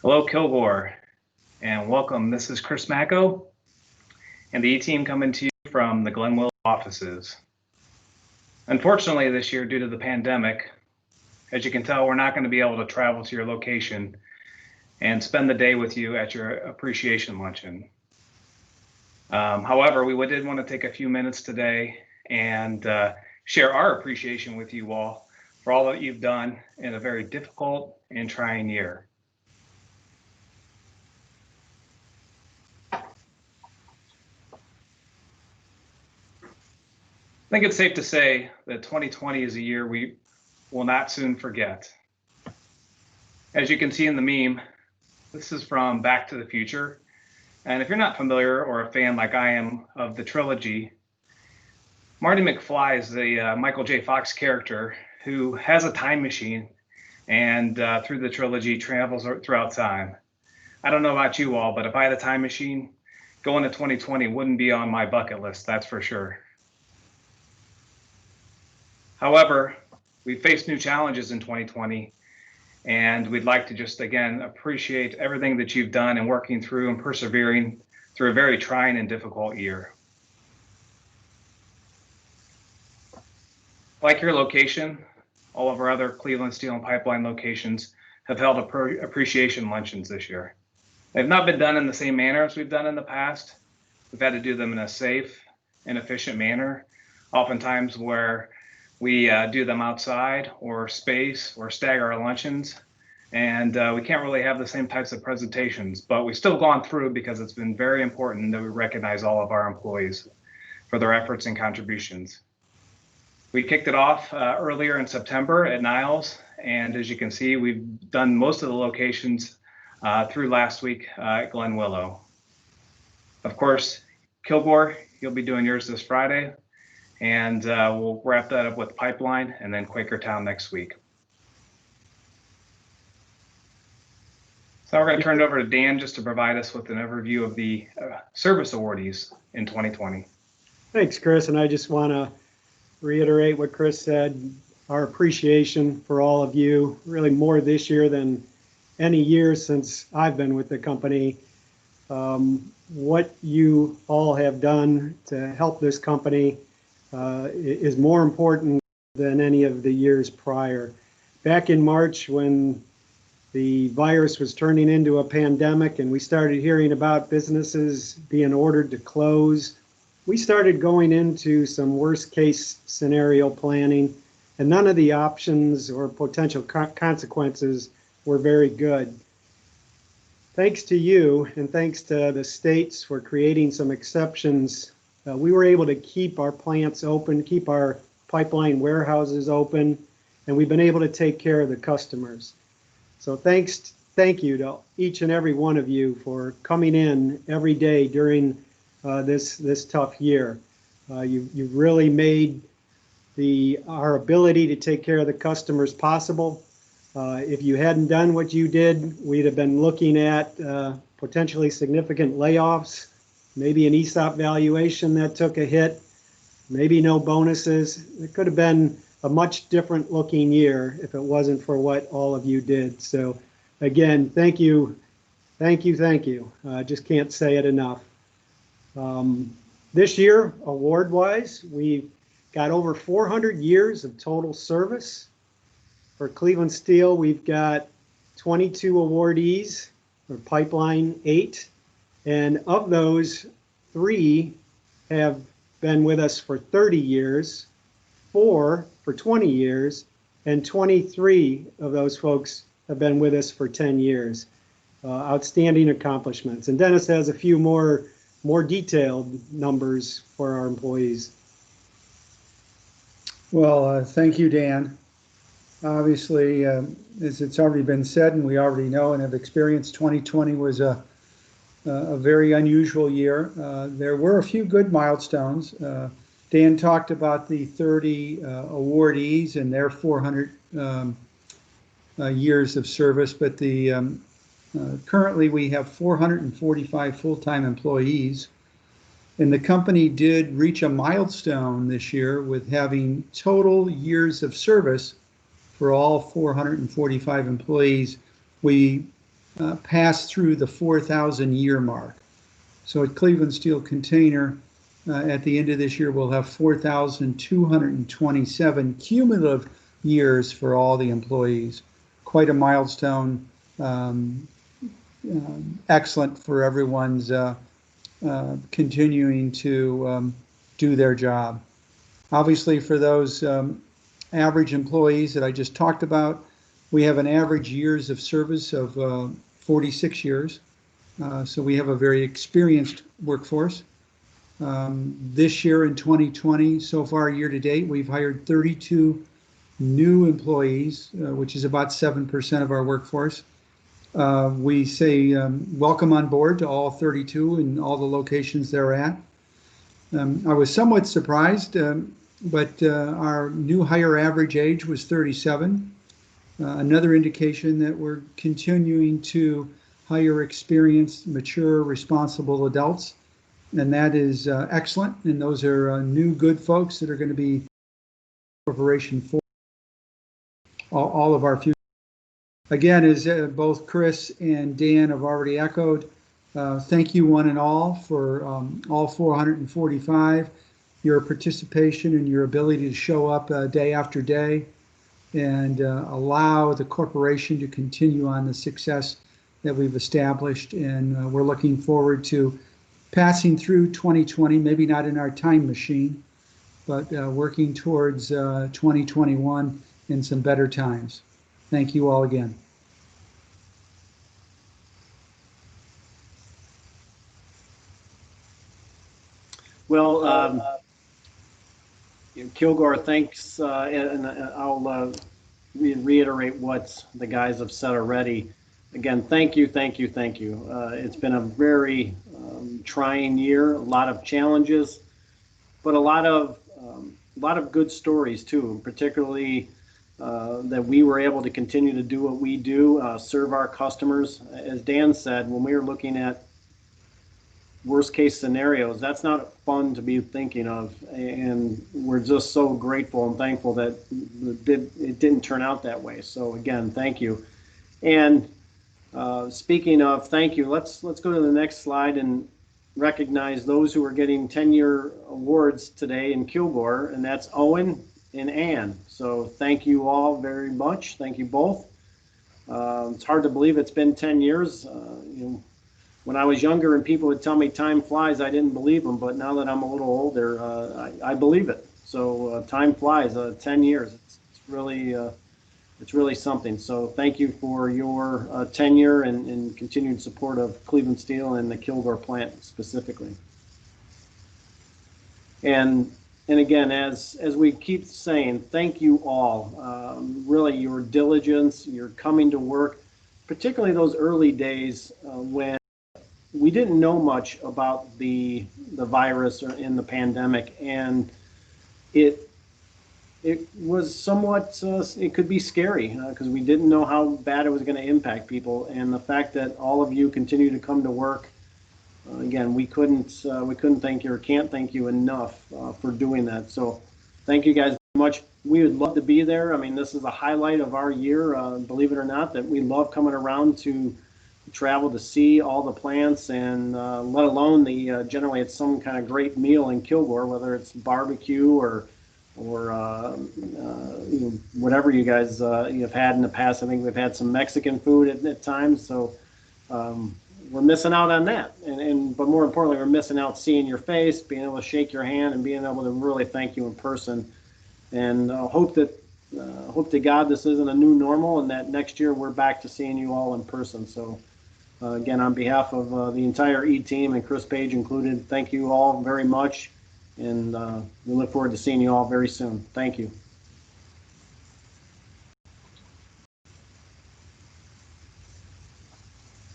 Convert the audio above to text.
Hello, Kilgore, and welcome. This is Chris Macco and the E-Team coming to you from the Glenville offices. Unfortunately, this year, due to the pandemic, as you can tell, we're not going to be able to travel to your location and spend the day with you at your appreciation luncheon. However, we did want to take a few minutes today and share our appreciation with you all for all that you've done in a very difficult and trying year. I think it's safe to say that 2020 is a year we will not soon forget. As you can see in the meme, this is from Back to the Future. And if you're not familiar or a fan like I am of the trilogy, Marty McFly is the Michael J. Fox character who has a time machine and through the trilogy travels throughout time. I don't know about you all, but if I had a time machine, going to 2020 wouldn't be on my bucket list, that's for sure. However, we faced new challenges in 2020, and we'd like to just, again, appreciate everything that you've done in working through and persevering through a very trying and difficult year. Like your location, all of our other Cleveland Steel and Pipeline locations have held appreciation luncheons this year. They've not been done in the same manner as we've done in the past. We've had to do them in a safe and efficient manner, oftentimes where we do them outside or space or stagger our luncheons. And we can't really have the same types of presentations, but we've still gone through because it's been very important that we recognize all of our employees for their efforts and contributions. We kicked it off earlier in September at Niles. And as you can see, we've done most of the locations through last week at Glen Willow. Of course, Kilgore, you'll be doing yours this Friday. And we'll wrap that up with Pipeline and then Quakertown next week. So we're going to turn it over to Dan just to provide us with an overview of the service awardees in 2020. Thanks, Chris. And I just want to reiterate what Chris said, our appreciation for all of you, really more this year than any year since I've been with the company. What you all have done to help this company is more important than any of the years prior. Back in March, when the virus was turning into a pandemic and we started hearing about businesses being ordered to close, we started going into some worst case scenario planning, and none of the options or potential consequences were very good. Thanks to you and thanks to the states for creating some exceptions, we were able to keep our plants open, keep our pipeline warehouses open, and we've been able to take care of the customers. So thank you to each and every one of you for coming in every day during this tough year. You've really made our ability to take care of the customers possible. If you hadn't done what you did, we'd have been looking at potentially significant layoffs, maybe an ESOP valuation that took a hit, maybe no bonuses. It could have been a much different looking year if it wasn't for what all of you did. So again, thank you, thank you, thank you. Just can't say it enough. This year, award-wise, we've got over 400 years of total service. For Cleveland Steel, we've got 22 awardees, for Pipeline 8. And of those, 3 have been with us for 30 years, 4 for 20 years, and 23 of those folks have been with us for 10 years. Outstanding accomplishments. And Dennis has a few more detailed numbers for our employees. Well, thank you, Dan. Obviously, as it's already been said and we already know and have experienced, 2020 was a very unusual year. There were a few good milestones. Dan talked about the 30 awardees and their 400 years of service, but currently we have 445 full-time employees. And the company did reach a milestone this year with having total years of service for all 445 employees. We pass through the 4,000 year mark. So at Cleveland Steel Container, at the end of this year, we'll have 4,227 cumulative years for all the employees. Quite a milestone. Excellent for everyone's continuing to do their job. Obviously, for those average employees that I just talked about, we have an average years of service of 46 years. So we have a very experienced workforce. This year in 2020, so far year to date, we've hired 32 new employees, which is about 7% of our workforce. We say welcome on board to all 32 and all the locations they're at. I was somewhat surprised, but our new hire average age was 37. Another indication that we're continuing to hire experienced, mature, responsible adults, and that is excellent. And those are new, good folks that are going to be corporation for all of our future. Again, as both Chris and Dan have already echoed, thank you one and all for all 445, your participation and your ability to show up day after day and allow the corporation to continue on the success that we've established. And we're looking forward to passing through 2020, maybe not in our time machine, but working towards 2021 in some better times. Thank you all again. Well, Kilgore, thanks, and I'll reiterate what the guys have said already. Again, thank you, thank you, thank you. It's been a very trying year, a lot of challenges, but a lot of good stories too, particularly that we were able to continue to do what we do, serve our customers. As Dan said, when we were looking at worst case scenarios, that's not fun to be thinking of, and we're just so grateful and thankful that it didn't turn out that way. So again, thank you. And speaking of thank you, let's go to the next slide and recognize those who are getting 10-year awards today in Kilgore, and that's Owen and Ann. So thank you all very much. Thank you both. It's hard to believe it's been 10 years. When I was younger and people would tell me time flies, I didn't believe them. But now that I'm a little older, I believe it. So time flies. 10 years. It's really something. So thank you for your tenure and continued support of Cleveland Steel and the Kilgore plant specifically. And again, as we keep saying, thank you all. Really, your diligence, your coming to work, particularly those early days when we didn't know much about the virus or in the pandemic, and it was somewhat it could be scary because we didn't know how bad it was going to impact people. And the fact that all of you continue to come to work, again, we couldn't thank you or can't thank you enough for doing that. So thank you guys very much. We would love to be there. I mean, this is a highlight of our year, believe it or not, that we love coming around to travel to see all the plants, and let alone generally it's some kind of great meal in Kilgore, whether it's barbecue or whatever you guys you've had in the past. I think we've had some Mexican food at times, so we're missing out on that. But more importantly, we're missing out seeing your face, being able to shake your hand, and being able to really thank you in person. And hope to God this isn't a new normal, and that next year we're back to seeing you all in person. So again, on behalf of the entire E-team and Chris Page included, thank you all very much. And we look forward to seeing you all very soon. Thank you.